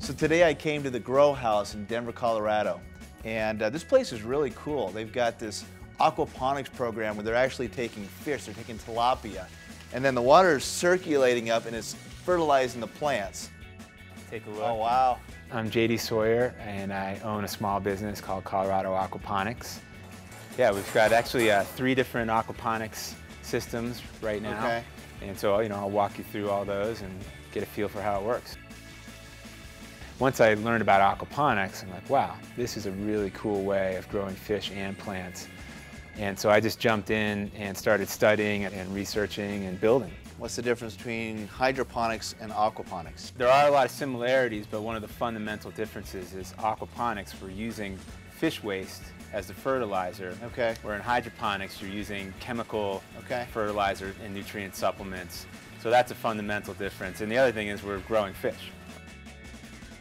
So today I came to the GrowHaus in Denver, Colorado, and this place is really cool. They've got this aquaponics program where they're actually taking fish, they're taking tilapia, and then the water is circulating up and it's fertilizing the plants. Take a look. Oh wow. I'm Sawyer, and I own a small business called Colorado Aquaponics. Yeah, we've got actually 3 different aquaponics systems right now. Okay. And so, I'll walk you through all those and get a feel for how it works. Once I learned about aquaponics, I'm like, wow, this is a really cool way of growing fish and plants. And so I just jumped in and started studying and researching and building. What's the difference between hydroponics and aquaponics? There are a lot of similarities, but one of the fundamental differences is aquaponics, we're using fish waste as the fertilizer. Okay. Where in hydroponics, you're using chemical fertilizer and nutrient supplements. So that's a fundamental difference. And the other thing is we're growing fish.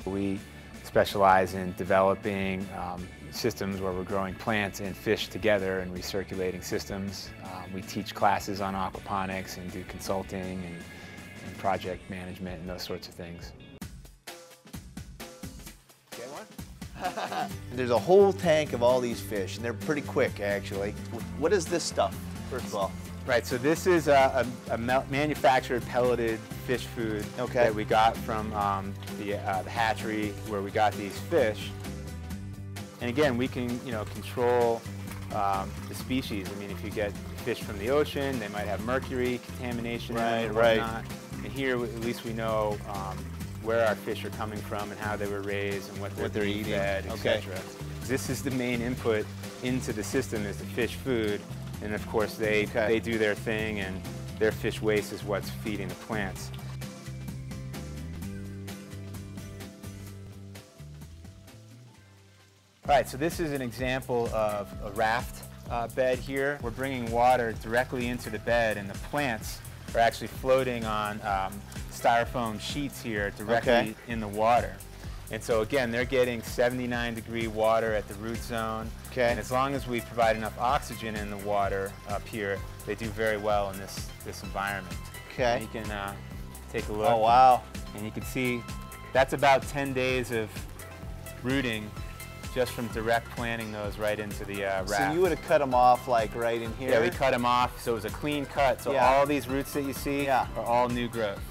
We specialize in developing systems where we're growing plants and fish together and recirculating systems. We teach classes on aquaponics and do consulting and project management and those sorts of things. Get one? There's a whole tank of all these fish, and they're pretty quick actually. What is this stuff, first of all? Right, so this is a manufactured pelleted fish food that we got from the hatchery where we got these fish. And again, we can control the species. I mean, if you get fish from the ocean, they might have mercury contamination in it or whatnot. And here, at least we know where our fish are coming from and how they were raised and what they're eating, fed, etc. This is the main input into the system is the fish food. And of course, they do their thing, and their fish waste is what's feeding the plants. All right, so this is an example of a raft bed here. We're bringing water directly into the bed, and the plants are actually floating on styrofoam sheets here directly in the water. And so again, they're getting 79-degree water at the root zone. And as long as we provide enough oxygen in the water up here, they do very well in this environment. And you can take a look. Oh wow. And you can see that's about 10 days of rooting just from direct planting those right into the raft. So you would have cut them off like right in here? Yeah, we cut them off, so it was a clean cut. So all these roots that you see are all new growth.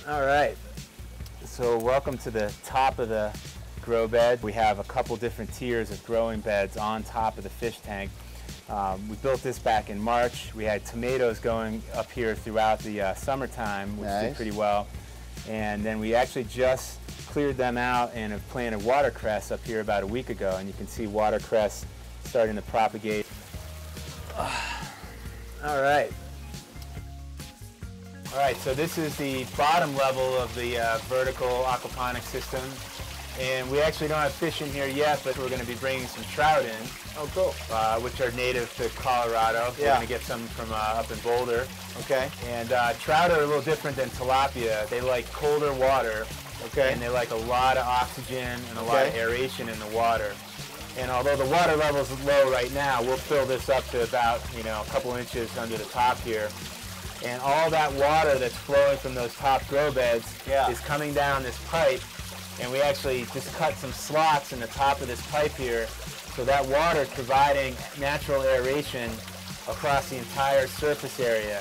All right, so welcome to the top of the grow bed. We have a couple different tiers of growing beds on top of the fish tank. We built this back in March. We had tomatoes going up here throughout the summertime, which did pretty well. And then we actually just cleared them out and have planted watercress up here about a week ago. And you can see watercress starting to propagate. All right. All right, so this is the bottom level of the vertical aquaponics system. And we actually don't have fish in here yet, but we're going to be bringing some trout in. Oh, cool. Which are native to Colorado. We're going to get some from up in Boulder. And trout are a little different than tilapia. They like colder water. And they like a lot of oxygen and a lot of aeration in the water. And although the water level is low right now, we'll fill this up to about a couple inches under the top here. And all that water that's flowing from those top grow beds is coming down this pipe. And we actually just cut some slots in the top of this pipe here. So that water is providing natural aeration across the entire surface area.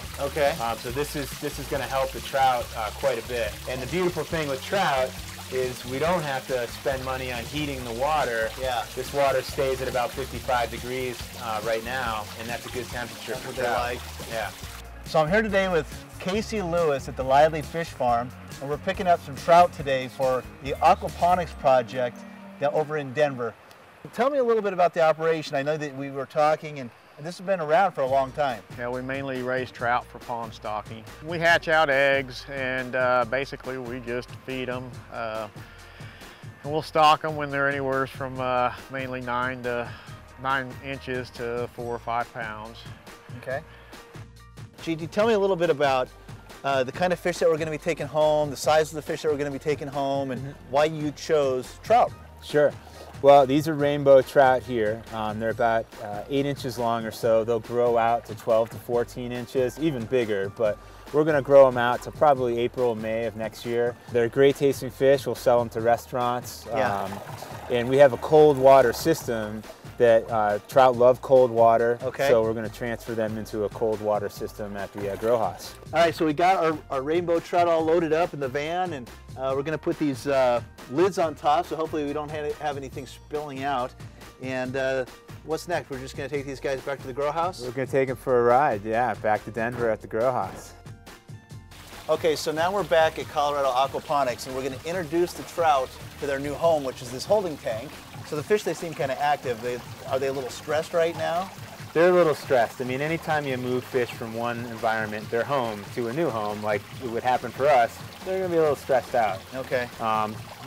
So this is going to help the trout quite a bit. And the beautiful thing with trout is we don't have to spend money on heating the water. This water stays at about 55 degrees right now, and that's a good temperature for trout. So I'm here today with Casey Lewis at the Lively Fish Farm, and we're picking up some trout today for the Aquaponics project over in Denver. Tell me a little bit about the operation. I know that we were talking, and this has been around for a long time. Yeah, we mainly raise trout for pond stocking. We hatch out eggs, and basically we just feed them. And we'll stock them when they're anywhere from mainly 9 inches to 4 or 5 pounds. GD, tell me a little bit about the kind of fish that we're going to be taking home, the size of the fish that we're going to be taking home, and why you chose trout. Sure. Well, these are rainbow trout here. They're about 8 inches long or so. They'll grow out to 12 to 14 inches, even bigger, but we're gonna grow them out to probably April or May of next year. They're great tasting fish. We'll sell them to restaurants. Yeah. And we have a cold water system that trout love cold water. Okay. So we're gonna transfer them into a cold water system at the GrowHaus. All right, so we got our rainbow trout all loaded up in the van, and we're gonna put these lids on top, so hopefully we don't have anything spilling out. And what's next? We're just gonna take these guys back to the GrowHaus? We're gonna take them for a ride, yeah, back to Denver at the GrowHaus. Okay, so now we're back at Colorado Aquaponics, and we're going to introduce the trout to their new home, which is this holding tank. So the fish, they seem kind of active. Are they a little stressed right now? They're a little stressed. I mean, anytime you move fish from one environment, their home, to a new home, like it would happen for us, they're going to be a little stressed out. Okay.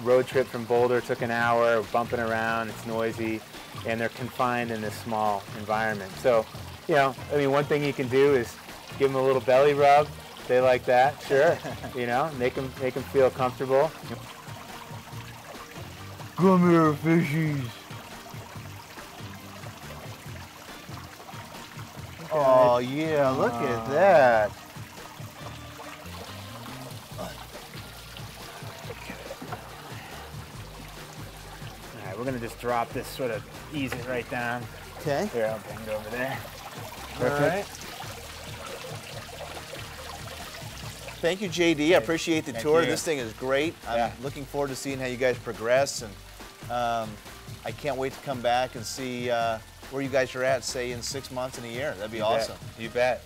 Road trip from Boulder took an hour, bumping around, it's noisy, and they're confined in this small environment. So, you know, I mean, one thing you can do is give them a little belly rub. They like that, sure. You know, make them feel comfortable. Come here, fishies. Oh yeah, look at that. All right, we're gonna just drop this, sort of ease it right down. Okay. Here, I'll bring it over there. All right. Thank you, JD. I appreciate the tour. you. This thing is great. I'm looking forward to seeing how you guys progress, and I can't wait to come back and see where you guys are at, say in 6 months and a year. That'd be awesome. You bet.